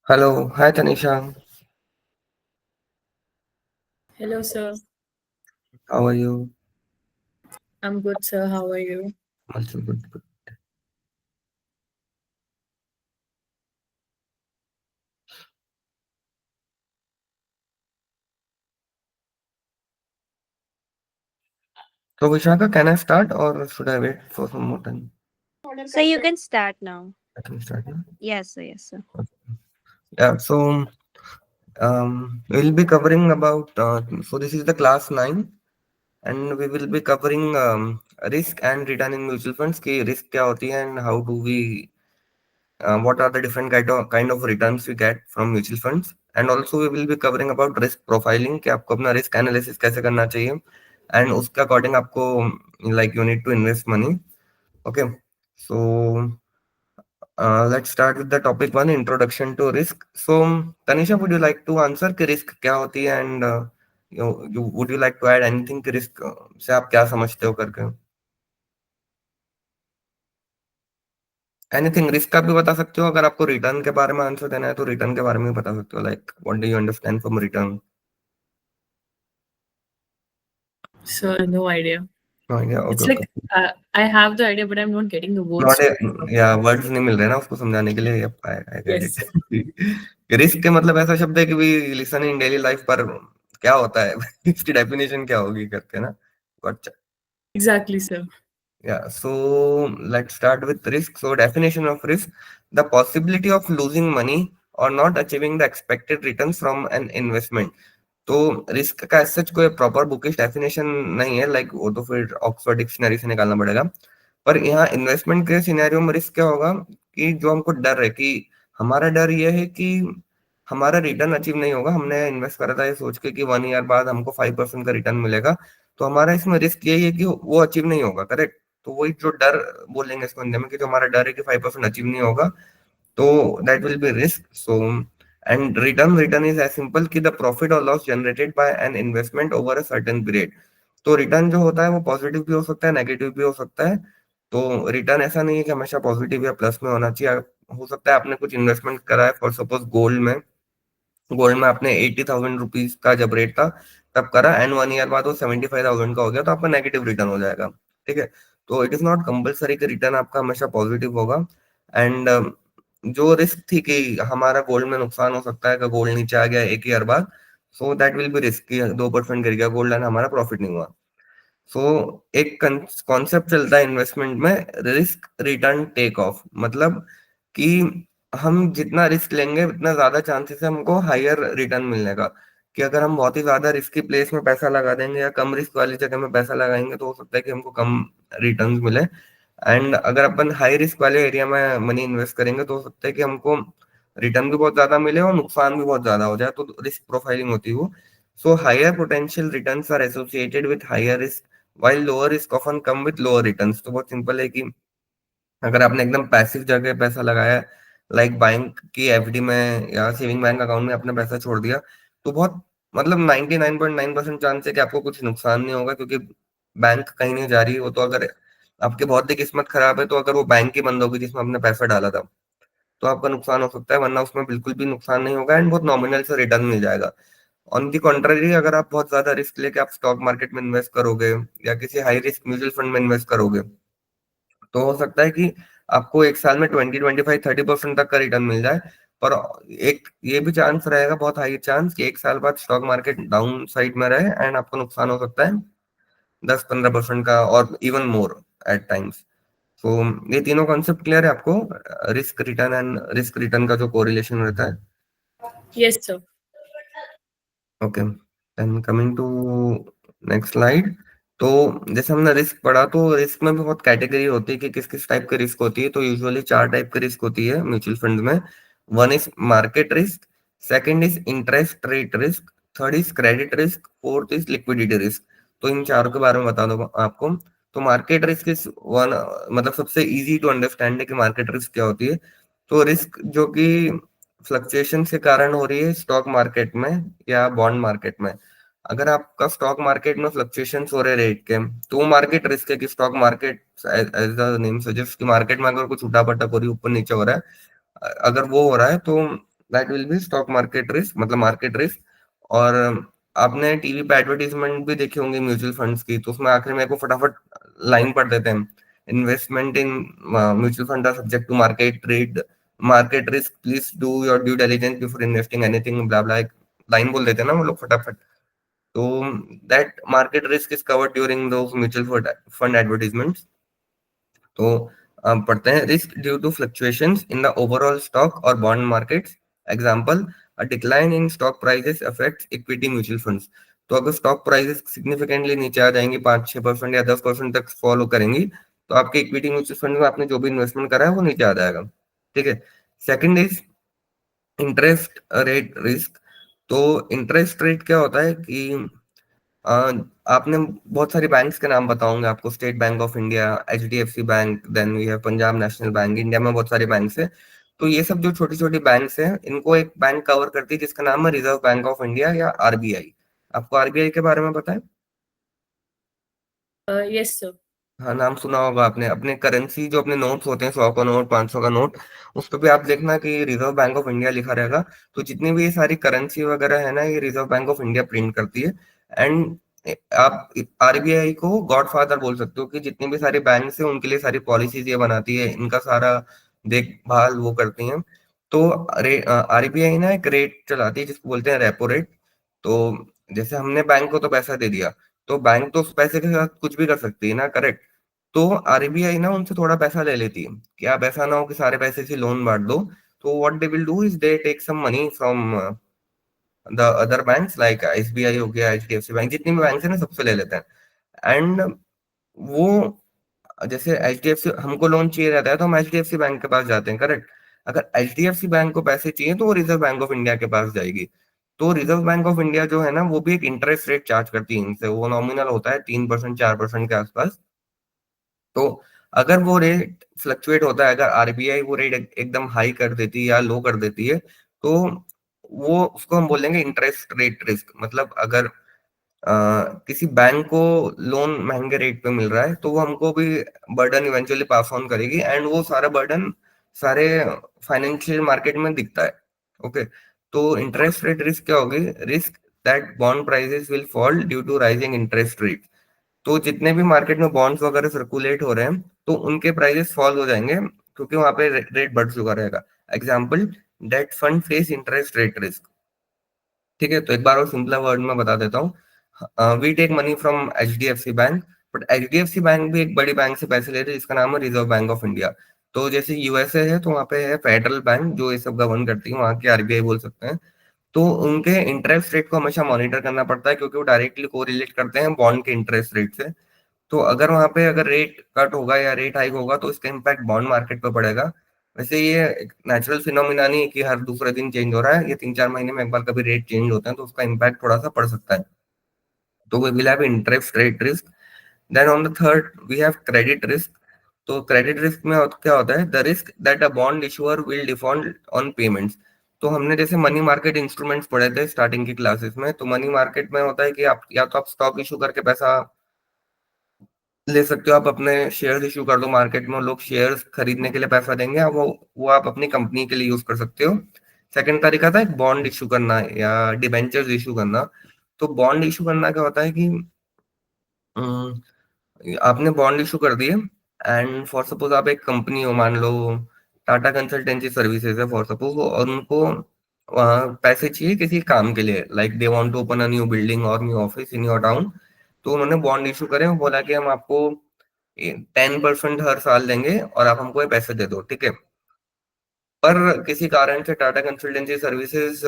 Hello, hi Tanisha. Hello, sir. How are you? I'm good, sir. How are you? Also good. Good. So Vishaka, can I start or should I wait for some more time? So you can start now. I can start now. Yes, sir. Yes, sir. Yeah. So we'll be covering about. So this is the class 9, and we will be covering risk and return in mutual funds. कि risk क्या होती है and how do we what are the different kind of returns we get from mutual funds, and also we will be covering about risk profiling कि आपको अपना risk analysis कैसे करना चाहिए and उसके according आपको like you need to invest money. Okay, so let's start with the topic one, introduction to risk. So Tanisha, would you like to answer कि risk क्या होती है and you would you like to add anything कि risk से आप क्या समझते हो करके? एनीथिंग रिस्क का भी बता सकते हो, अगर आपको रिटर्न के बारे में आंसर देना है तो रिटर्न के बारे में भी बता सकते हो, like what do you understand from return? Sir, no idea. या okay It's okay. like I have the idea, but I'm not getting the not words to it या properly. वर्ड्स नहीं मिल रहे ना उसको समझाने के लिए, I get Yes, it. sir. Risk के मतलब ऐसा शब्द है कि भी लिसन इन डेली लाइफ पर क्या होता है इसकी डेफिनेशन क्या होगी करके ना। Gotcha. Exactly, sir. Yeah, so let's start with risk. So definition of risk: the possibility of losing money or not achieving the expected returns from an investment. तो रिस्क का सच कोई प्रॉपर बुकिश डेफिनेशन नहीं है, like वो तो फिर Oxford dictionary से निकालना पड़ेगा। पर यहाँ इन्वेस्टमेंट के सिनेरियो में रिस्क क्या होगा कि जो हमको डर है कि हमारा डर ये है कि हमारा रिटर्न अचीव नहीं होगा, हमने इन्वेस्ट करा था ये सोच के कि 1 ईयर बाद हमको 5% का रिटर्न मिलेगा, तो हमारा इसमें रिस्क यही है कि वो अचीव नहीं होगा, करेक्ट। तो वही जो डर बोलेंगे इसको हिंदी में कि जो हमारा डर है कि 5% अचीव नहीं होगा, तो that will be risk. So and return is as simple कि the profit or loss generated by an investment over a certain period. तो रिटर्न जो होता है वो पॉजिटिव भी हो सकता है, नेगेटिव भी हो सकता है। तो रिटर्न ऐसा नहीं है कि हमेशा पॉजिटिव या प्लस में होना चाहिए। हो सकता है आपने कुछ इन्वेस्टमेंट करा है, फॉर सपोज गोल्ड में। गोल्ड में आपने 80,000 रुपीज का जब रेट था तब करा, एंड 1 ईयर बाद वो 75,000 का हो गया, तो आपका नेगेटिव रिटर्न हो जाएगा। ठीक है, तो इट इज नॉट कंपलसरी कि रिटर्न आपका हमेशा पॉजिटिव होगा। एंड जो रिस्क थी कि हमारा गोल्ड में नुकसान हो सकता है कि गोल्ड नीचे आ गया 1 ईयर बाद, so that will be risk कि 2% गिर गया गोल्ड एंड हमारा प्रॉफिट नहीं हुआ। सो एक कॉन्सेप्ट चलता है इन्वेस्टमेंट में, रिस्क रिटर्न टेक ऑफ, मतलब कि हम जितना रिस्क लेंगे उतना ज्यादा चांसेस है हमको हायर रिटर्न मिलने का। कि अगर हम बहुत ही ज्यादा रिस्की प्लेस में पैसा लगा देंगे या कम रिस्क वाली जगह में पैसा लगाएंगे तो हो सकता है कि हमको कम रिटर्न मिले। एंड अगर अपन हाई रिस्क वाले एरिया में मनी इन्वेस्ट करेंगे तो हो सकता है कि हमको रिटर्न भी बहुत ज्यादा मिले और नुकसान भी बहुत ज्यादा हो जाए, तो रिस्क प्रोफाइलिंग होती है वो। So higher potential returns are associated with higher risk, while lower risk often come with lower returns. तो बहुत सिंपल है कि अगर आपने एकदम पैसिव जगह पैसा लगाया है, लाइक बैंक की एफडी में या सेविंग बैंक अकाउंट में आपने पैसा छोड़ दिया, तो बहुत मतलब 99.9% चांस है कि आपको कुछ नुकसान नहीं होगा, क्योंकि बैंक कहीं नहीं जा रही। वो तो अगर आपकी बहुत ही किस्मत खराब है तो अगर वो बैंक ही बंद होगी जिसमें आपने पैसा डाला था, तो आपका नुकसान हो सकता है, वरना उसमें बिल्कुल भी नुकसान नहीं होगा एंड बहुत नॉमिनल से रिटर्न मिल जाएगा। ऑन दी कॉन्ट्ररी, अगर आप बहुत ज्यादा रिस्क लेके आप स्टॉक मार्केट में इन्वेस्ट करोगे या किसी हाई रिस्क म्यूचुअल फंड में इन्वेस्ट करोगे, तो हो सकता है कि आपको एक साल में 20, 25, 30% तक का रिटर्न मिल जाए। पर एक ये भी चांस रहेगा, बहुत हाई चांस, कि एक साल बाद स्टॉक मार्केट डाउन साइड में रहे एंड आपको नुकसान हो सकता है 10, 15% का और इवन मोर एट टाइम्स। तो ये तीनों कॉन्सेप्ट क्लियर है आपको, risk return and risk return का जो कोरिलेशन रहता है? Yes, sir. Okay, then coming to next slide. तो जैसे हमने रिस्क पढ़ा, तो रिस्क में भी बहुत कैटेगरी होती है कि किस किस टाइप की रिस्क होती है। तो यूजुअली 4 टाइप की रिस्क होती है म्यूचुअल फंड में। One is market risk, second is interest rate risk, third is credit risk, fourth is liquidity risk. तो इन चारों के बारे में बता दो आपको। तो मार्केट रिस्क इज वन, मतलब सबसे इजी टू अंडरस्टैंड है कि मार्केट रिस्क क्या होती है। तो रिस्क जो कि फ्लक्चुएशन के कारण हो रही है स्टॉक मार्केट में या बॉन्ड मार्केट में। अगर आपका स्टॉक मार्केट में फ्लक्चुएशन हो रहे रेट के, तो वो मार्केट रिस्क है कि stock market as the name suggest कि मार्केट में अगर कुछ उठा पटक हो रही है, ऊपर नीचे हो रहा है, अगर वो हो रहा है तो that will be stock market risk, मतलब मार्केट रिस्क। और आपने टीवी पे एडवर्टीजमेंट भी देखी होंगी म्यूचुअल फंड्स की, तो उसमें आखिर में को फटाफट लाइन पढ़ देते हैं, investment in mutual fund are subject to market risk, please do your due diligence before investing anything, blah blah, एक लाइन बोल देते हैं ना वो लोग फटाफट। तो that market risk is covered during those mutual fund advertisements. तो पढ़ते हैं, risk due to fluctuations in the overall stock और bond markets. Example, a decline in stock prices affects equity mutual funds. तो अगर स्टॉक प्राइसेस सिग्निफिकेंटली नीचे आ जाएंगी, 5-6% या 10% तक फॉलो करेंगी, तो आपके इक्विटी म्यूचुअल फंड में आपने जो भी इन्वेस्टमेंट करा है वो नीचे आ जाएगा। ठीक है। Second is interest rate risk. तो इंटरेस्ट रेट क्या होता है कि अ, आपने बहुत सारी बैंक्स के नाम बताऊंगे आपको, State Bank of India, HDFC Bank, then we have Punjab National Bank, India में बहुत सारे बैंक्स हैं। तो ये सब जो छोटी छोटी बैंक्स हैं, इनको एक बैंक कवर करती है जिसका नाम है रिजर्व बैंक ऑफ इंडिया या आरबीआई। आपको आरबीआई के बारे में पता है? Yes, sir. हाँ, नाम सुना होगा आपने। अपने करेंसी जो अपने नोट्स होते हैं, 100 का नोट, 500 का नोट, उस पर भी आप देखना कि रिजर्व बैंक ऑफ इंडिया लिखा रहेगा। तो जितनी भी ये सारी करेंसी वगैरह है ना, ये reserve bank of India print करती है। एंड आप आरबीआई को गॉडफादर बोल सकते हो कि जितनी भी सारी बैंक है उनके लिए सारी पॉलिसीज ये बनाती है, इनका सारा देखभाल वो करती हैं। तो आरबीआई ना एक रेट चलाती है जिसको बोलते हैं रेपो रेट। तो जैसे हमने बैंक को तो पैसा दे दिया, तो बैंक तो उस पैसे के साथ कुछ भी कर सकती है ना, करेक्ट? तो आरबीआई ना उनसे थोड़ा पैसा ले लेती है कि आप ऐसा ना हो कि सारे पैसे से लोन बांट दो। तो what they will do is they take some money from the other banks, like SBI हो गया, एचडीएफसी बैंक, जितनी भी बैंक है ना सबसे ले लेते हैं। एंड वो, जैसे एचडीएफसी हमको लोन चाहिए रहता है तो हम एचडीएफसी बैंक के पास जाते हैं, करेक्ट? अगर एचडीएफसी बैंक को पैसे चाहिए तो वो रिजर्व बैंक ऑफ इंडिया के पास जाएगी। तो रिजर्व बैंक ऑफ इंडिया जो है ना, वो भी एक इंटरेस्ट रेट चार्ज करती है इनसे। वो नॉमिनल होता है 3%, 4% के आसपास। तो अगर वो रेट फ्लक्चुएट होता है, अगर आरबीआई वो रेट एकदम हाई कर देती है या लो कर देती है, तो वो उसको हम बोलेंगे इंटरेस्ट रेट रिस्क। मतलब अगर किसी बैंक को लोन महंगे रेट पे मिल रहा है, तो वो हमको भी बर्डन इवेंचुअली पास ऑन करेगी, एंड वो सारा बर्डन सारे फाइनेंशियल मार्केट में दिखता है। ओके। तो इंटरेस्ट रेट रिस्क क्या होगी? Risk that bond prices will fall due to rising interest rate. तो जितने भी मार्केट में बॉन्ड्स वगैरह सर्कुलेट हो रहे हैं, तो उनके प्राइसेस फॉल हो जाएंगे क्योंकि वहां पे रेट बढ़ चुका रहेगा। Example, debt fund face interest rate risk. ठीक है। तो एक बार और सिंपल वर्ड में बता देता हूँ, we take money from H D F C bank, but H D F C bank भी एक बड़ी बैंक से पैसे ले रही है जिसका नाम है रिजर्व बैंक ऑफ इंडिया। तो जैसे यूएसए है तो वहाँ पे है फेडरल बैंक जो ये सब गवर्न करती है, वहाँ की आरबीआई बोल सकते हैं। तो उनके इंटरेस्ट रेट को हमेशा मॉनिटर करना पड़ता है क्योंकि वो डायरेक्टली कोरिलेट करते हैं बॉन्ड के इंटरेस्ट रेट से। तो अगर वहां पे अगर रेट कट होगा या रेट हाइक होगा तो इसका इम्पैक्ट बॉन्ड मार्केट पे पड़ेगा। वैसे ये एक नेचुरल फिनोमिना नहीं है कि हर दूसरे दिन चेंज हो रहा है, ये 3-4 महीने में एक बार कभी रेट चेंज होते हैं तो उसका इम्पैक्ट थोड़ा सा पड़ सकता है। तो we will have interest rate risk. Then on the third we have credit risk. तो क्रेडिट रिस्क में क्या होता है? The risk that a bond issuer will default on payments. तो हमने जैसे मनी मार्केट इंस्ट्रूमेंट्स पढ़े थे स्टार्टिंग की क्लासेस में, तो मनी मार्केट में होता है कि आप या तो आप स्टॉक इशू करके पैसा ले सकते हो, आप अपने शेयर्स इशू कर दो मार्केट में, लोग शेयर्स खरीदने के लिए पैसा देंगे, आप वो आप अपनी कंपनी के लिए यूज कर सकते हो। सेकंड तरीका था एक बॉन्ड इशू करना या डिबेंचर्स इशू करना। तो बॉन्ड इशू करना क्या होता है कि आपने बॉन्ड इशू कर दिए, एंड फॉर सपोज आप एक कंपनी हो, मान लो टाटा कंसल्टेंसी सर्विसेज है फॉर सपोज, और उनको वहाँ पैसे चाहिए किसी काम के लिए, like they want to open a new building और new office in your town. तो उन्होंने बॉन्ड इशू करे, वो बोला कि हम आपको 10% हर साल देंगे और आप हमको ये पैसे दे दो, ठीक है? पर किसी कारण से टाटा कंसल्टेंसी सर्विसेज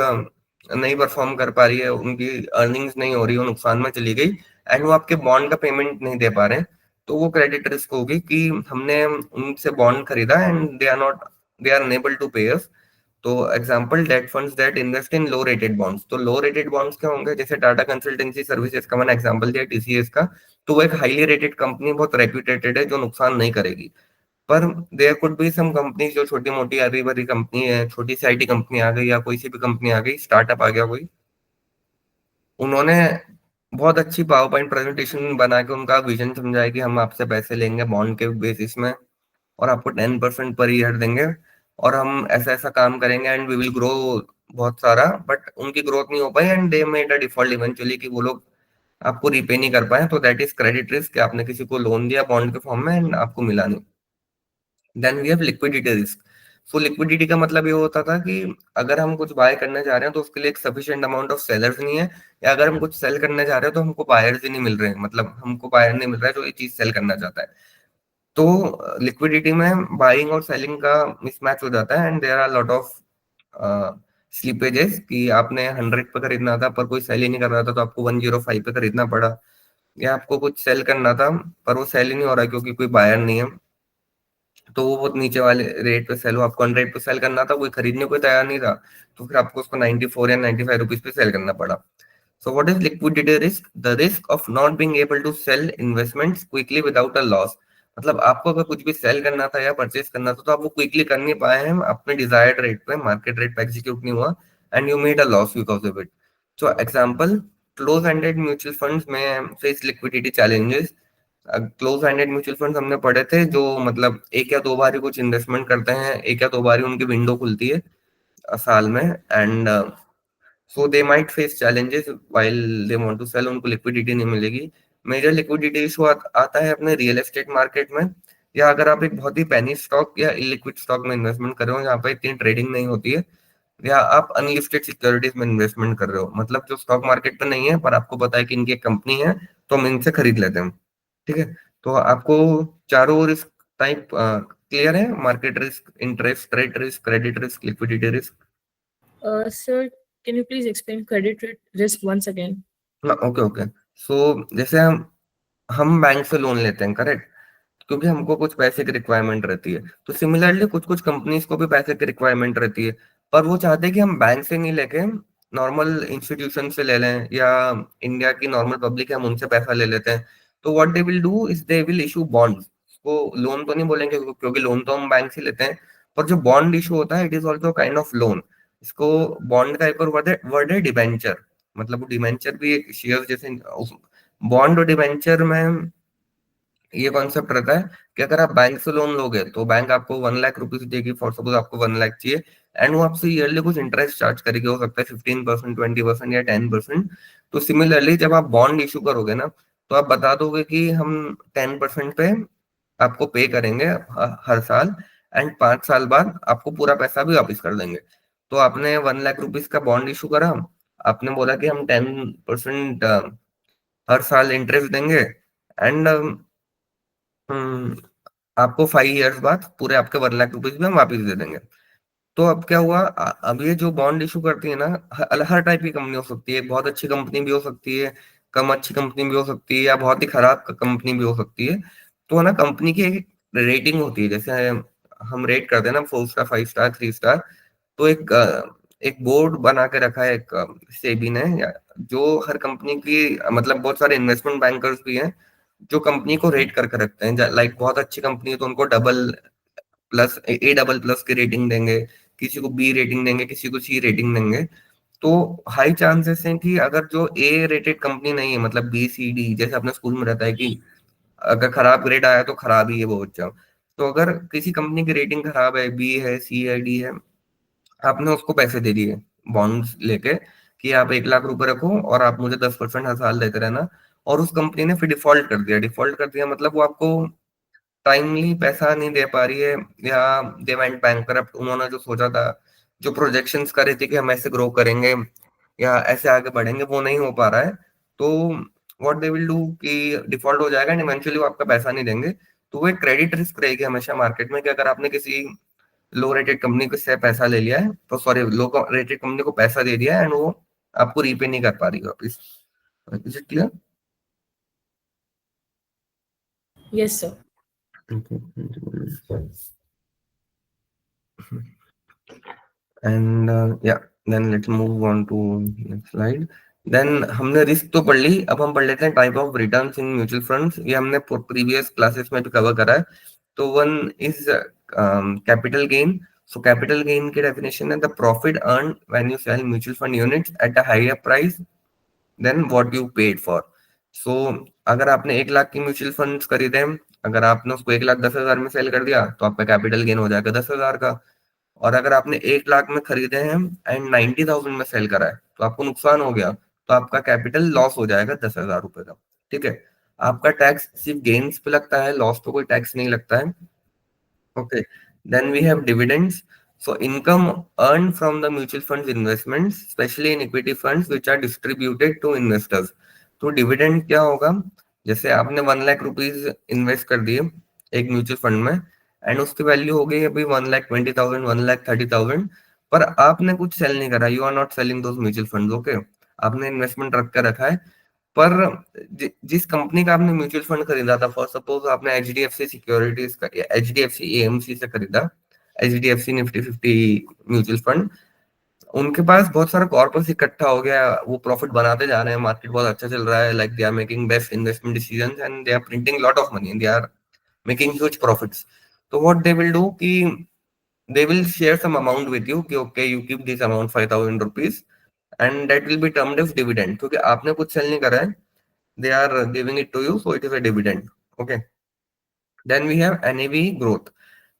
नहीं परफॉर्म कर पा रही है, उनकी अर्निंग्स नहीं हो रही, वो नुकसान में चली गई, एंड वो आपके बॉन्ड का पेमेंट नहीं दे पा रहे हैं। तो वो क्रेडिट रिस्क होगी कि हमने उनसे बॉन्ड खरीदा and they are unable to pay us. तो example, debt funds that invest in low rated bonds. तो लो रेटेड बॉन्ड्स क्या होंगे? जैसे टाटा कंसल्टेंसी सर्विसेज का मैंने एग्जांपल दिया, टीसीएस का। तो वो एक हाईली रेटेड कंपनी, बहुत रेप्यूटेटेड है, जो नुकसान नहीं करेगी। पर there could be some companies जो छोटी मोटी हरी भरी कंपनी है, छोटी सी आईटी कंपनी आ गई या कोई सी भी कंपनी आ गई, स्टार्टअप आ गया कोई, उन्होंने बहुत अच्छी पावर पॉइंट प्रेजेंटेशन बना के उनका विजन समझाया कि हम आपसे पैसे लेंगे बॉन्ड के बेसिस में और आपको 10% पर ईयर देंगे और हम ऐसा ऐसा काम करेंगे एंड वी विल ग्रो बहुत सारा, बट उनकी ग्रोथ नहीं हो पाई and they made a default eventually, कि वो लोग आपको रीपे नहीं कर पाए, तो दैट इज क्रेडिट रिस्क, कि आपने किसी को लोन दिया बॉन्ड के फॉर्म में एंड आपको मिला नहीं। Then we have liquidity risk. So liquidity का मतलब ये होता था कि अगर हम कुछ बाय करने जा रहे हैं तो उसके लिए एक सफिशिएंट अमाउंट ऑफ सेलर्स नहीं है, या अगर हम कुछ सेल करने जा रहे हैं तो हमको बायर्स ही नहीं मिल रहे हैं, मतलब हमको बायर नहीं मिल रहा है जो ये चीज सेल करना चाहता है। तो लिक्विडिटी में बाइंग और सेलिंग का मिसमैच हो जाता है and there are lot of slippages, कि आपने 100 पे खरीदना था पर कोई सेल ही नहीं कर रहा था तो आपको 105 पे खरीदना पड़ा, या आपको कुछ सेल करना था पर वो सेल ही नहीं हो रहा क्योंकि कोई बायर नहीं है, तो वो बहुत नीचे वाले रेट पे सेल हो, आपको 100 पे सेल करना था, कोई खरीदने को तैयार नहीं था, तो फिर आपको उसको 94 या 95 रुपीज पे सेल करना पड़ा। So what is liquidity risk? The risk of not being able to sell investments quickly without a loss. मतलब आपको अगर कुछ भी सेल करना था या परचेज करना था तो आप वो क्विकली कर नहीं पाए हैं अपने डिजायर्ड रेट पे, मार्केट रेट पे एग्जीक्यूट नहीं हुआ and you made a loss because of it. So example, close ended mutual funds में face liquidity challenges. Close ended mutual funds हमने पढ़े थे, जो मतलब एक या दो बार ही कुछ इन्वेस्टमेंट करते हैं, एक या दो बार ही उनकी विंडो खुलती है साल में, and so they might face challenges while they want to sell, उनको लिक्विडिटी नहीं मिलेगी। मेजर लिक्विडिटी इशू आता है अपने रियल एस्टेट मार्केट में, या अगर आप एक बहुत ही पेनी स्टॉक या इलिक्विड स्टॉक में इन्वेस्टमेंट कर रहे हो जहाँ पर इतनी ट्रेडिंग नहीं होती है, या आप अनलिस्टेड सिक्योरिटीज में इन्वेस्टमेंट कर रहे हो, मतलब जो स्टॉक मार्केट पे नहीं है पर आपको पता है कि इनकी एक कंपनी है तो हम इनसे खरीद लेते हैं। ठीक है, तो आपको चारों रिस्क टाइप क्लियर है? Market risk, interest rate risk, credit risk, liquidity risk. Sir, can you please explain risk once again? Okay okay. So जैसे हम बैंक से लोन लेते हैं, करेक्ट, क्योंकि हमको कुछ पैसे की रिक्वायरमेंट रहती है। तो सिमिलरली कुछ कुछ कंपनीज को भी पैसे की रिक्वायरमेंट रहती है, पर वो चाहते हैं कि हम बैंक से नहीं लेके नॉर्मल इंस्टीट्यूशन से ले लें, या इंडिया की नॉर्मल पब्लिक है हम उनसे पैसा ले लेते हैं। तो what they will do is they will issue bonds. को लोन तो नहीं बोलेंगे क्योंकि लोन तो हम बैंक से लेते हैं, पर जो बॉन्ड इशू होता है it is also kind of loan. इसको बॉन्ड का एक और वर्ड है डिबेंचर, मतलब डिबेंचर भी एक शेयर जैसे। बॉन्ड और डिबेंचर में ये कॉन्सेप्ट रहता है कि अगर आप बैंक से लोन लोगे तो बैंक आपको 1 लाख रुपीज देगी, फॉर सपोज आपको 1 लाख चाहिए, एंड वो आपसे ईयरली कुछ इंटरेस्ट चार्ज करेगी, हो सकता है 15%, 20% या 10%। तो सिमिलरली जब आप बॉन्ड इशू करोगे ना, तो आप बता दोगे कि हम 10% पे आपको पे करेंगे हर साल, एंड 5 साल बाद आपको पूरा पैसा भी वापस कर देंगे। तो आपने 1 लाख रुपीज का बॉन्ड इशू करा, आपने बोला कि हम 10% हर साल इंटरेस्ट देंगे, एंड आपको 5 इयर्स बाद पूरे आपके 1 लाख रुपीज भी हम वापिस दे देंगे। तो अब क्या हुआ, अब ये जो बॉन्ड इशू करती है ना, हर टाइप की कंपनी हो सकती है, बहुत अच्छी कंपनी भी हो सकती है, कम अच्छी कंपनी भी हो सकती है, या बहुत ही खराब कंपनी भी हो सकती है। तो है ना, कंपनी की एक रेटिंग होती है, जैसे हम रेट करते हैं ना 4 स्टार, 5 स्टार, 3 स्टार। तो एक बोर्ड बना के रखा है एक सेबी ने, जो हर कंपनी की मतलब बहुत सारे इन्वेस्टमेंट बैंकर्स भी हैं जो कंपनी को रेट करके रखते हैं। लाइक बहुत अच्छी कंपनी है तो उनको double plus, A double plus की रेटिंग देंगे, किसी को बी रेटिंग देंगे, किसी को सी रेटिंग देंगे। तो हाई चांसेस हैं कि अगर जो ए रेटेड कंपनी नहीं है, मतलब बी सी डी, जैसे अपने स्कूल में रहता है कि अगर खराब ग्रेड आया तो खराब ही है वो बच्चा। तो अगर किसी कंपनी की रेटिंग खराब है, बी है, सी है, डी है, आपने उसको पैसे दे दिए बॉन्ड्स लेके कि आप 1 लाख रुपए रखो और आप मुझे 10% हर साल देते रहना, और उस कंपनी ने फिर डिफॉल्ट कर दिया। डिफॉल्ट कर दिया मतलब वो आपको टाइमली पैसा नहीं दे पा रही है, या दे वेंट बैंकरप्ट। उन्होंने जो सोचा था, जो प्रोजेक्शंस कर रहे थे कि हम ऐसे ग्रो करेंगे या ऐसे आगे बढ़ेंगे, वो नहीं हो पा रहा है। तो व्हाट दे विल डू कि डिफॉल्ट हो जाएगा एंड इवेंचुअली वो आपका पैसा नहीं देंगे। तो वो एक क्रेडिट रिस्क रहेगी हमेशा मार्केट में, कि अगर आपने किसी लो रेटेड कंपनी को से पैसा ले लिया है, तो सॉरी, लो रेटेड कंपनी को पैसा दे दिया है एंड वो आपको रीपे नहीं कर पा रही वापस। Is it clear? Yes, sir. And या then let's move on to next slide. Then हमने रिस्क तो पढ़ ली, अब हम पढ़ लेते हैं type of returns in mutual funds. ये हमने प्रीवियस क्लासेस में भी कवर करा है। तो one is capital gain. So capital gain की डेफिनेशन है the profit earn when you sell mutual fund units at a higher price then what you paid for. So अगर आपने 1 लाख की म्यूचुअल फंड्स खरीदे, अगर आपने उसको 1,10,000 में सेल कर दिया तो आपका कैपिटल गेन हो जाएगा 10,000 का। और अगर आपने 1 लाख में खरीदे हैं एंड 90,000 में सेल करा है तो आपको नुकसान हो गया, तो आपका कैपिटल लॉस हो जाएगा 10,000 रुपए का। ठीक है, आपका टैक्स सिर्फ गेन्स पे लगता है, लॉस पे कोई टैक्स नहीं लगता है। Okay, then we have dividends. So income earned from the mutual funds investments, especially in equity funds, which are distributed to investors. तो डिविडेंड क्या होगा? जैसे आपने 1 लाख रुपीज इन्वेस्ट कर दिए एक म्यूचुअल फंड में एंड उसकी वैल्यू हो गई अभी 1,20,000, 1,30,000, पर आपने कुछ सेल नहीं करा, you are not selling those mutual fund. Okay, आपने इन्वेस्टमेंट रख कर रखा है, पर जिस कंपनी का आपने म्यूचुअल फंड खरीदा था, फॉर सपोज आपने एचडीएफसी सिक्योरिटीज का या एचडीएफसी एएमसी से खरीदा, एचडीएफसी निफ्टी 50 म्यूचुअल फंड, उनके पास बहुत सारा कॉर्पस इकट्ठा हो गया, वो प्रॉफिट बनाते जा रहे हैं, मार्केट बहुत अच्छा चल रहा है, like they are making best investment decisions and they are printing lot of money, they are making huge profits. तो व्हाट दे विल डू कि they will share some amount with you कि okay you keep this amount 5,000 rupees and that will be termed as dividend, क्योंकि आपने कुछ sell नहीं करा है, they are giving it to you, so it is a dividend. Okay, then we have NAV growth,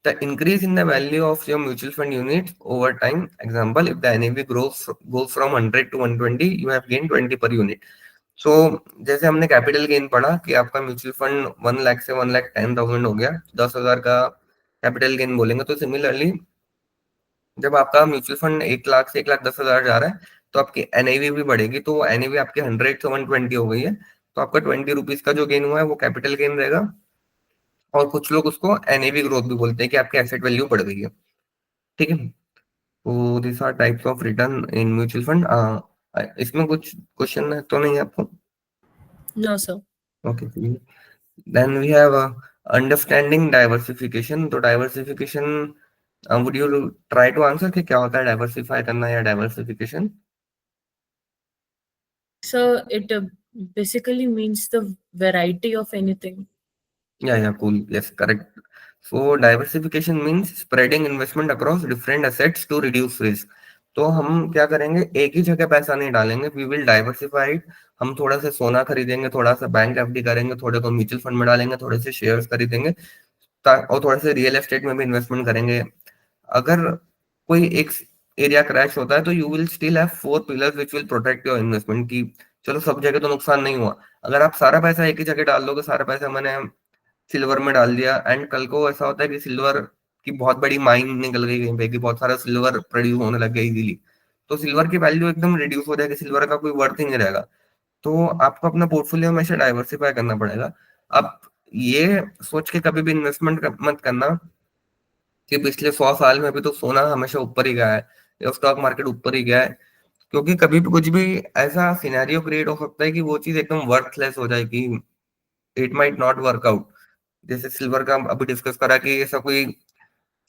the increase in the value of your mutual fund units over time. Example, if the NAV goes from 100 to 120, you have gained 20 per unit. So जैसे हमने capital gain पढ़ा कि आपका mutual fund 1 lakh से 1,10,000 हो गया, 10,000 का capital gain बोलेंगे। तो सिमिलरली जब आपका म्यूचुअल फंड 1 लाख से 1,10,000 जा रहा है तो आपकी एनएवी भी बढ़ेगी, तो एनएवी आपकी 100 से 120 हो गई है, तो आपका 20 रुपीज का जो गेन हुआ है वो कैपिटल गेन रहेगा। और कुछ लोग उसको एनएवी ग्रोथ भी बोलते हैं कि आपकी एसेट वैल्यू बढ़ गई है। ठीक है, तो this are types of return in mutual fund. इसमें कुछ क्वेश्चन है तो नहीं है आपको? No, sir. Okay, then we have understanding diversification. तो diversification would you try to answer कि क्या होता है डाइवर्सिफाई करना या diversification? So it basically means the variety of anything. Yeah, cool. Yes, correct. So diversification means spreading investment across different assets to reduce risk. तो हम क्या करेंगे, एक ही जगह पैसा नहीं डालेंगे, वी विल डाइवर्सिफाइड। हम थोड़ा सा सोना खरीदेंगे, थोड़ा सा बैंक एफडी करेंगे, थोड़े को म्यूचुअल फंड में डालेंगे, थोड़े से शेयर्स खरीदेंगे, और थोड़े से रियल एस्टेट में भी इन्वेस्टमेंट करेंगे। अगर कोई एक एरिया क्रैश होता है तो you will still have 4 pillars which will protect your investment, की चलो सब जगह तो नुकसान नहीं हुआ। अगर आप सारा पैसा एक ही जगह डाल दोगे, सारा पैसा मैंने सिल्वर में डाल दिया एंड कल को ऐसा होता है कि सिल्वर की बहुत बड़ी माइन निकल गई कहीं पे कि बहुत सारा सिल्वर प्रोड्यूस होने लग गया इजीली, तो सिल्वर की वैल्यू एकदम रिड्यूस हो जाएगी, सिल्वर का कोई वर्थ ही नहीं रहेगा। तो आपको अपना पोर्टफोलियो हमेशा डाइवर्सिफाई करना पड़ेगा। आप ये सोच के कभी भी इन्वेस्टमेंट मत करना कि पिछले 100 साल में भी तो सोना हमेशा ऊपर ही गया है या स्टॉक मार्केट ऊपर ही गया है, क्योंकि कभी भी कुछ भी ऐसा सिनेरियो क्रिएट हो सकता है कि वो चीज एकदम वर्थलेस हो जाए, कि it might not work out. जैसे सिल्वर का अभी डिस्कस करा कि ऐसा कोई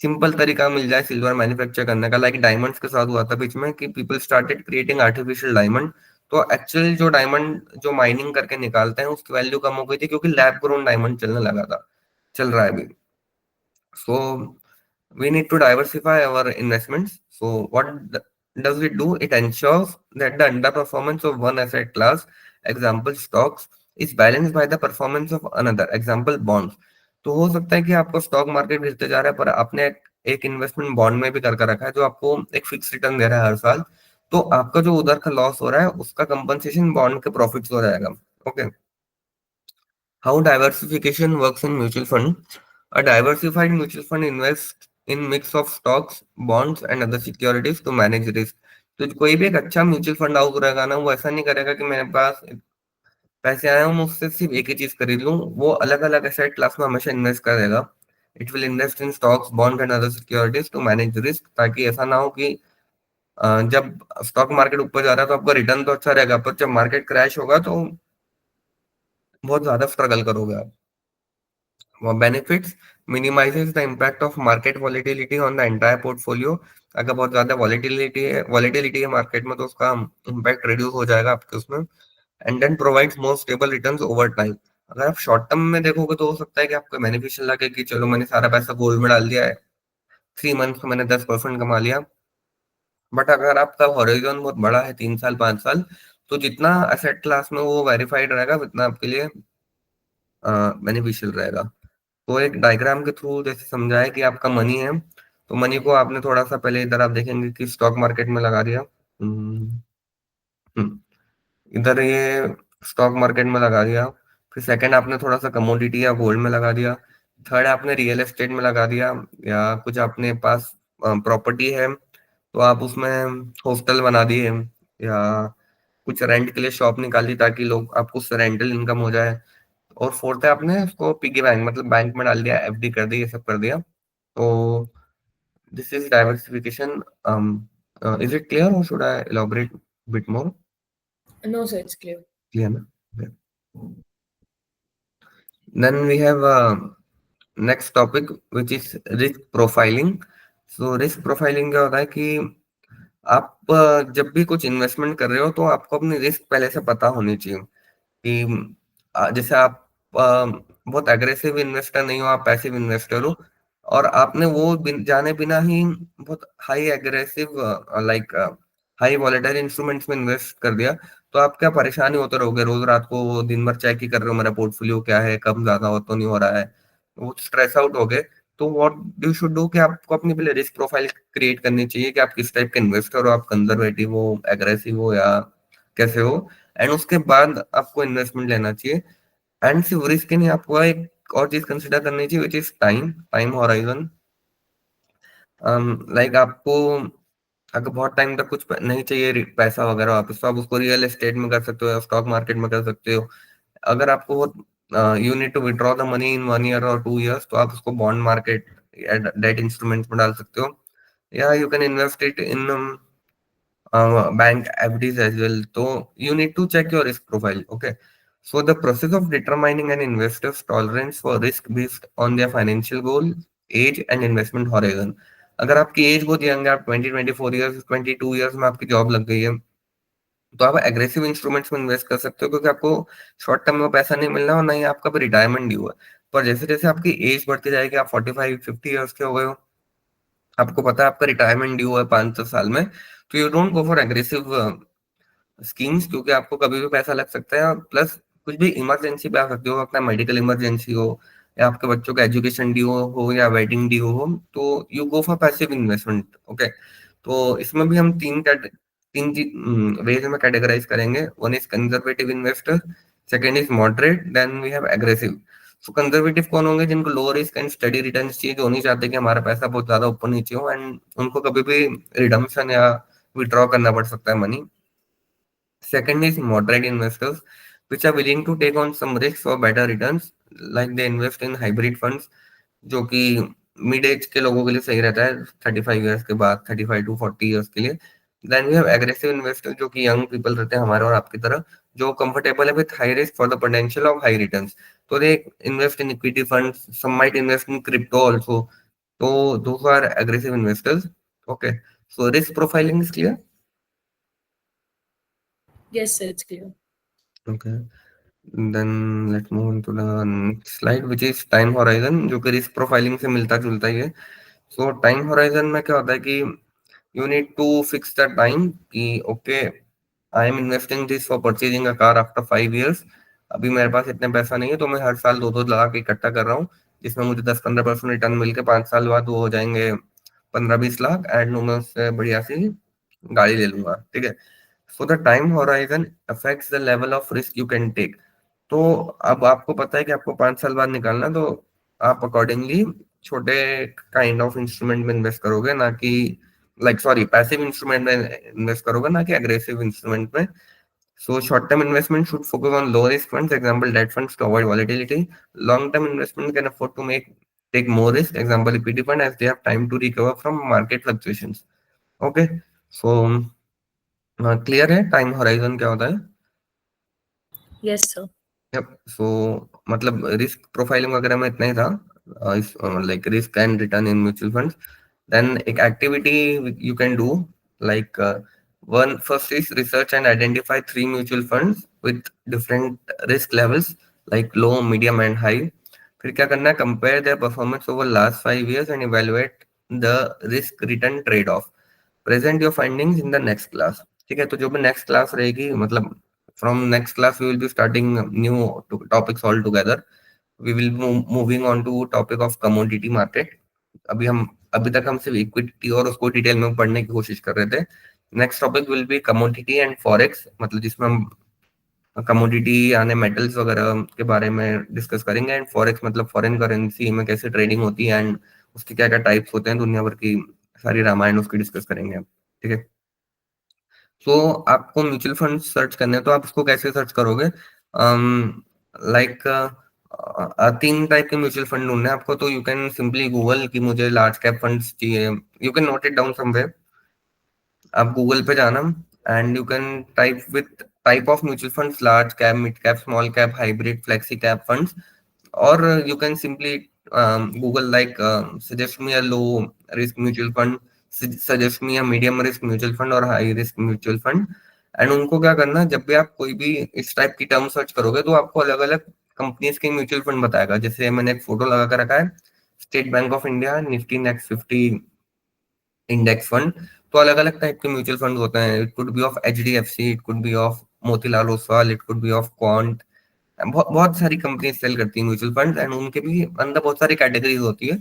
सिंपल तरीका मिल जाए सिल्वर मैन्युफैक्चर करने का, लाइक डायमंड्स के साथ हुआ था बीच में कि people started creating artificial diamond. तो एक्चुअल जो डायमंड जो माइनिंग करके निकालते हैं उसकी वैल्यू कम हो गई थी, क्योंकि लैब ग्रोन डायमंड चलने लगा था, चल रहा है अभी। सो we need to diversify our investments. So does it do? It ensures that the underperformance of one asset class, example stocks, is balanced by the performance of another, example bonds. तो हो सकता है कि आपको स्टॉक मार्केट गिरते जा रहा है पर आपने एक इन्वेस्टमेंट बॉन्ड में भी करके रखा है जो आपको एक फिक्स रिटर्न दे रहा है हर साल, तो आपका जो उधर का लॉस हो रहा है उसका कंपनसेशन बॉन्ड के प्रॉफिट्स हो जाएगा। Okay, how diversification works in mutual fund. A diversified mutual fund invests in mix of stocks, bonds and other securities to manage risk. तो कोई भी एक अच्छा म्यूचुअल फंड हाउस रहेगा ना, वो ऐसा नहीं करेगा कि मेरे पास पैसे आए हैं मैं उससे सिर्फ एक ही चीज खरीद लूं, वो अलग अलग एसेट क्लास में हमेशा इन्वेस्ट करेगा। It will invest in stocks, bond and other securities to manage risk, ताकि ऐसा ना हो कि जब स्टॉक मार्केट ऊपर जा रहा है तो आपका रिटर्न तो अच्छा रहेगा, पर जब मार्केट क्रैश होगा तो बहुत ज्यादा स्ट्रगल करोगे आप। Benefits minimizes the impact of market volatility on the entire portfolio. अगर बहुत ज्यादा वॉलेटिलिटी है मार्केट में तो उसका इम्पैक्ट रिड्यूस हो जाएगा आपके उसमें। And then provides more stable returns over time. अगर आप शॉर्ट टर्म में देखोगे तो हो सकता है कि आपको बेनिफिशियल लगे कि चलो मैंने सारा पैसा गोल्ड में डाल दिया है, 3 मंथ में मैंने 10% कमा लिया, बट अगर आपका हॉरिजॉन बहुत बड़ा है, 3 साल 5 साल, तो जितना एसेट क्लास में वो वेरीफाइड रहेगा उतना आपके लिए बेनिफिशियल रहेगा। तो एक डायग्राम के थ्रू जैसे समझाया कि आपका मनी है तो मनी को आपने थोड़ा सा पहले इधर आप देखेंगे कि स्टॉक मार्केट में लगा दिया। हम्म, हम्म, इधर ये स्टॉक मार्केट में लगा दिया। फिर सेकंड आपने थोड़ा सा कमोडिटी या गोल्ड में लगा दिया। थर्ड आपने रियल एस्टेट में लगा दिया, या कुछ अपने पास प्रॉपर्टी है तो आप उसमें हॉस्टल बना दिए, या कुछ रेंट के लिए शॉप निकाली ताकि लोग आपको उससे रेंटल इनकम हो जाए। और फोर्थ है आपने उसको पिगी बैंक मतलब बैंक में डाल दिया, एफडी कर दी, ये सब कर दिया। तो this is diversification. Is it clear और should I elaborate bit more? No, sir, it's clear. Clear ना? Then we have next topic which is risk profiling. So risk profiling क्या होता है कि आप जब भी कुछ इन्वेस्टमेंट कर रहे हो तो आपको अपनी रिस्क पहले से पता होनी चाहिए कि जैसे आप बहुत एग्रेसिव इन्वेस्टर नहीं हो, आप पैसिव इन्वेस्टर हो, और आपने वो जाने बिना ही बहुत high aggressive like high volatile instruments में इन्वेस्ट कर दिया, तो आप क्या परेशानी होते रहोगे, रोज रात को वो दिन भर चेक ही कर रहे हो मेरा पोर्टफोलियो क्या है, कम ज्यादा हो तो नहीं हो रहा है, वो स्ट्रेस आउट हो गए। तो व्हाट यू शुड डू कि आपको अपनी पहले रिस्क प्रोफाइल क्रिएट करनी चाहिए कि आप किस टाइप के इन्वेस्टर हो, आप कंजर्वेटिव हो, एग्रेसिव हो, या कैसे हो। एंड उसके बाद आपको इन्वेस्टमेंट लेना चाहिए। एंड सिर्फ रिस्क ही नहीं, आपको एक और चीज कंसिडर करनी चाहिए which is time time horizon. Like आपको अगर बहुत टाइम तक कुछ नहीं चाहिए पैसा वगैरह वापस, तो आप उसको रियल एस्टेट में कर सकते हो या स्टॉक मार्केट में कर सकते हो। अगर आपको बहुत you need to withdraw the money in 1 year और 2 ईयर्स, तो आप उसको बॉन्ड मार्केट या डेट इंस्ट्रूमेंट्स में डाल सकते हो, या you can invest it in bank FDs as well. So you need to check your risk profile. Okay. So the process of determining an investor's tolerance for risk based on their financial goal, age and investment horizon. अगर आपकी as बहुत young है, आप 20-24 years 22 years में आपकी job लग गई है, तो आप एग्रेसिव इंस्ट्रूमेंट्स में इन्वेस्ट कर सकते हो, क्योंकि आपको शॉर्ट टर्म में पैसा नहीं मिलना और ना ही आपका रिटायरमेंट ड्यू है। पर जैसे जैसे आपकी एज बढ़ती जाएगी, आप 45-50 ईयर्स के हो गए हो, आपको पता है आपका रिटायरमेंट ड्यू है 5-10 साल में, तो you don't go for aggressive schemes, क्योंकि आपको कभी भी पैसा लग सकता है। प्लस कुछ भी इमरजेंसी पे आ सकती हो, अपना मेडिकल इमरजेंसी हो, या आपके बच्चों का एजुकेशन ड्यू हो, या वेडिंग ड्यू हो, तो you go for passive investment. Okay. तो इसमें भी हम तीन वेज में कैटेगराइज करेंगे। One is conservative investor, second is moderate, then we have aggressive. So conservative कौन होंगे? जिनको low risk and steady return चाहिए, जो नहीं चाहते कि हमारा पैसा बहुत ज्यादा ऊपर नीचे हो, एंड उनको कभी भी रिडम्पशन या विड्रॉ करना पड़ सकता है money. Second is moderate investors, which are willing to take on some risks for better returns, like they invest in hybrid funds, जो कि मिड एज के लोगों के लिए सही रहता है, 35 ईयर्स के बाद, 35 to 40 ईयर्स के लिए। Then we have aggressive investor, जो कि यंग पीपल रहते हैं हमारे और आपकी तरह, जो कंफर्टेबल है with high risk for the potential of high returns. तो they invest in equity funds, some might invest in crypto also. तो those are aggressive investors. Okay, so risk profiling is clear? Yes, sir, it's clear. Okay. Then let's move on to the next slide, which is time horizon, जो कि risk profiling से मिलता जुलता ही है। सो time horizon में क्या होता है कि you need to fix the time कि okay, I am investing this for purchasing a car after 5 years. अभी मेरे पास इतने पैसा नहीं है, तो मैं हर साल 2-2 लाख इकट्ठा कर रहा हूँ, जिसमें मुझे 10-15% रिटर्न मिल के 5 साल बाद वो हो जाएंगे 15-20 लाख, एंड मैं उससे बढ़िया सी गाड़ी ले लूंगा। ठीक है। So the time horizon affects the level of risk you can take. तो अब आपको पता है कि आपको 5 साल बाद निकालना, तो आप अकॉर्डिंगली छोटे काइंड ऑफ इंस्ट्रूमेंट में इन्वेस्ट करोगे, ना कि लाइक सॉरी पैसिव इंस्ट्रूमेंट में इन्वेस्ट करोगे, ना कि एग्रेसिव इंस्ट्रूमेंट में। So short-term investment should focus on low-risk funds, example debt funds to avoid volatility. Long-term investment can afford to take more risk, example equity fund, as they have time to recover from market fluctuations. Okay, so clear है time horizon क्या होता है? Yes, sir. Yep. So मतलब risk profiling वगैरह में इतना ही था, like risk and return in mutual funds. Then एक activity you can do, like one first is research and identify 3 mutual funds with different risk levels, like low, medium and high. फिर क्या करना है? Compare their performance over last 5 years and evaluate the risk return trade of. Present your findings in the next class. ठीक है, तो जो भी next class रहेगी, मतलब from next class we will be starting new topics all together. We will moving on to topic of commodity market. अभी हम अभी तक हम सिर्फ इक्विटी और उसको डिटेल में पढ़ने की कोशिश कर रहे थे। Next topic will be commodity and forex, मतलब जिसमें हम कमोडिटी यानी मेटल्स वगैरह के बारे में डिस्कस करेंगे, एंड फॉरेक्स मतलब फॉरेन करेंसी में कैसे ट्रेडिंग होती है एंड उसके क्या क्या टाइप्स होते हैं, दुनिया भर की सारी रामायण उसकी डिस्कस करेंगे हम। ठीक है, तो आपको म्यूचुअल फंड सर्च करने हैं तो आप उसको कैसे सर्च करोगे? लाइक तीन टाइप के म्यूचुअल फंड ढूंढने हैं आपको, तो यू कैन सिंपली गूगल कि मुझे लार्ज कैप फंड्स चाहिए, you can note it down somewhere. आप गूगल पे जाना and you can type with type of mutual funds, large cap, mid cap, small cap, hybrid, flexi cap funds, और you can simply Google like suggest me a low risk mutual fund, suggest me a medium risk mutual fund और high risk mutual fund। And उनको क्या करना, जब भी आप कोई भी इस टाइप की टर्म सर्च करोगे तो आपको अलग अलग कंपनीज के म्यूचुअल फंड बताएगा। जैसे मैंने एक फोटो लगा कर रखा है, state Bank of India Nifty next 50 index fund. तो अलग अलग टाइप के म्यूचुअल फंड होते हैं, it could be of HDFC, it could be of Motilal Oswal, it could be of quant. बहुत बहुत सारी कंपनी सेल करती है म्यूचुअल फंड, एंड उनके भी अंदर बहुत सारी कैटेगरीज होती है,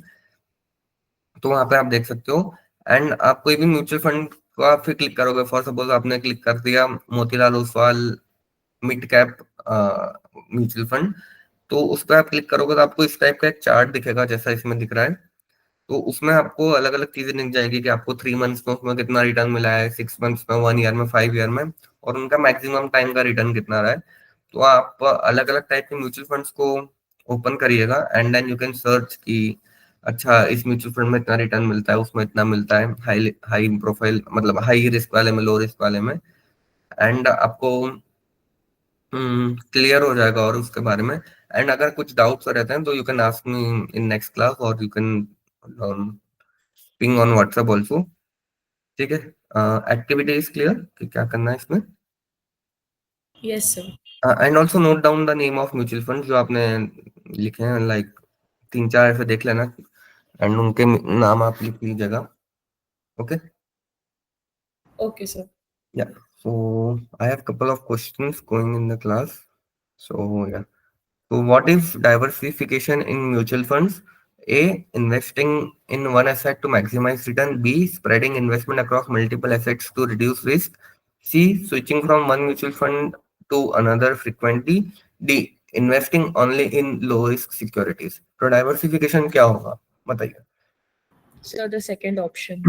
तो वहां पे आप देख सकते हो। एंड आप कोई भी म्यूचुअल फंड को आप फिर क्लिक करोगे, फॉर सपोज आपने क्लिक कर दिया Motilal Oswal mid cap mutual fund, तो उस पर आप क्लिक करोगे तो आपको इस टाइप का एक चार्ट दिखेगा जैसा इसमें दिख रहा है। तो उसमें आपको अलग अलग चीजें दिख जाएगी कि आपको 3 मंथ्स में उसमें कितना रिटर्न मिला है, 6 मंथ्स में, 1 ईयर में, 5 ईयर में, और उनका मैक्सिमम टाइम का रिटर्न कितना रहा है। तो आप अलग अलग टाइप के म्यूचुअल फंड्स को ओपन करिएगा and then you can search कि अच्छा इस म्यूचुअल फंड में इतना रिटर्न मिलता है, उसमें इतना मिलता है, हाई हाई प्रोफाइल मतलब हाई रिस्क वाले में, लो रिस्क वाले में, एंड आपको क्लियर हो जाएगा और उसके बारे में। एंड अगर कुछ डाउट्स रहते हैं तो you can ask me in next class, और you can ping on WhatsApp also. ठीक है, एक्टिविटी इज क्लियर कि क्या करना है इसमें। Yes, sir. And also note down the name of mutual fund जो आपने लिखे हैं, लाइक 3-4 ऐसे देख लेना, एंड उनके नाम आप लिख लीजिएगा। Okay, Okay, sir. Yeah so I have couple of questions going in the class, so yeah. So what is diversification in mutual funds? A, investing in one asset to maximize return. B, spreading investment across multiple assets to reduce risk. C, switching from one mutual fund to another frequently. D, investing only in low risk securities. तो diversification क्या होगा बताइए। Sir, the second option.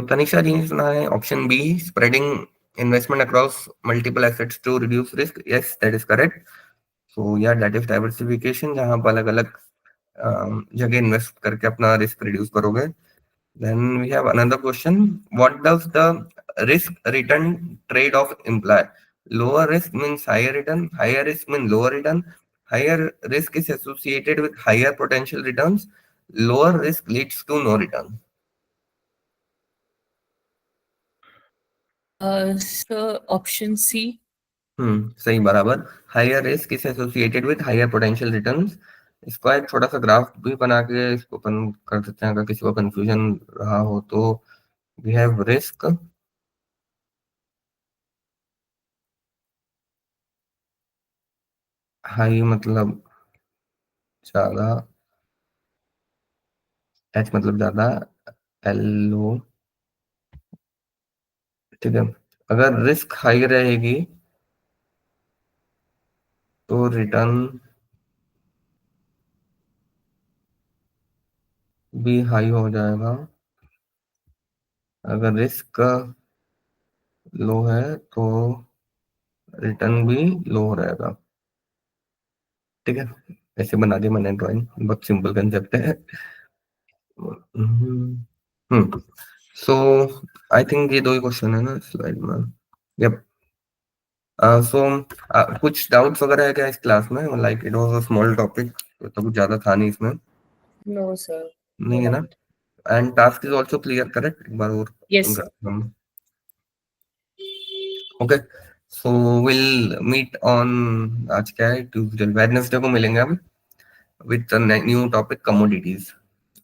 Tanisha जी ने सुना है option B, spreading investment across multiple assets to reduce risk. Yes, that is correct. So yeah that is diversification, जहां आप अलग अलग जगह इन्वेस्ट करके अपना रिस्क रिड्यूस करोगे। Then we have another question, what does the risk return trade off imply? Lower risk means higher return, higher risk mean lower return, higher risk is associated with higher potential returns, lower risk leads to no return. Sir, option C. सही, बराबर। Higher risk is associated with higher potential returns. इसका एक छोटा सा graph भी बना के इसको ओपन कर सकते हैं अगर किसी को कंफ्यूजन रहा हो तो। वी हैव रिस्क, हाई मतलब ज्यादा, एच मतलब ज्यादा, एल लो। ठीक है, अगर रिस्क हाई रहेगी तो रिटर्न भी हाई हो जाएगा, अगर रिस्क लो है तो रिटर्न भी लो रहेगा। ठीक है, ऐसे बना दिया मैंने ड्राइंग, बहुत सिंपल कंसेप्ट है। हम्म सो आई थिंक ये दो ही क्वेश्चन है ना स्लाइड में। यप, सो कुछ डाउट्स वगैरह है क्या इस क्लास में? Like it was a small topic, तो कुछ ज्यादा था नहीं इसमें। No, sir. नहीं है ना? Not. And task is also clear, correct? एक बार और Yes, sir. Okay, so will meet on, आज क्या है, ट्यूसडे, वेडनेसडे को मिलेंगे हम with new topic commodities.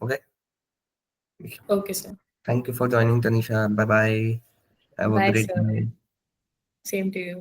Okay, Okay, sir. Thank you for joining Tanisha, bye bye, have a Bye, great sir. Night. Same to you.